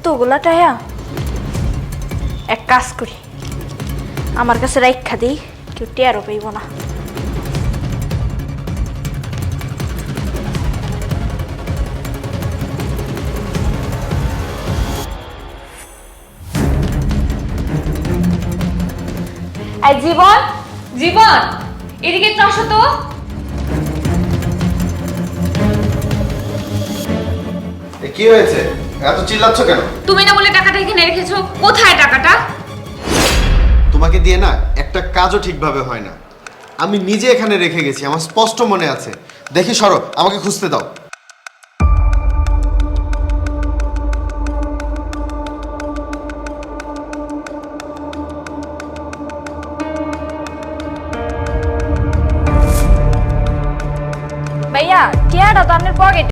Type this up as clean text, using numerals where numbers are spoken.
এতগুলা টাকা এক কাজ করি আমার কাছে রাইখা দিই কেউ টেরও পাইব না এই জীবন জীবন এদিকে একটু আসো তো। কি হয়েছে এত চিল্লাচ্ছ কেন? তুমি না বলে টাকাটা এখানে রেখেছো, কোথায় টাকাটা? তোমাকে দিয়ে না একটা কাজও ঠিকভাবে হয় না। আমি নিজে এখানে রেখে গেছি, আমার স্পষ্ট মনে আছে। দেখি সরো, আমাকে খুঁজতে দাও। ভাইয়া টিয়াটা তো আপনার পকেটে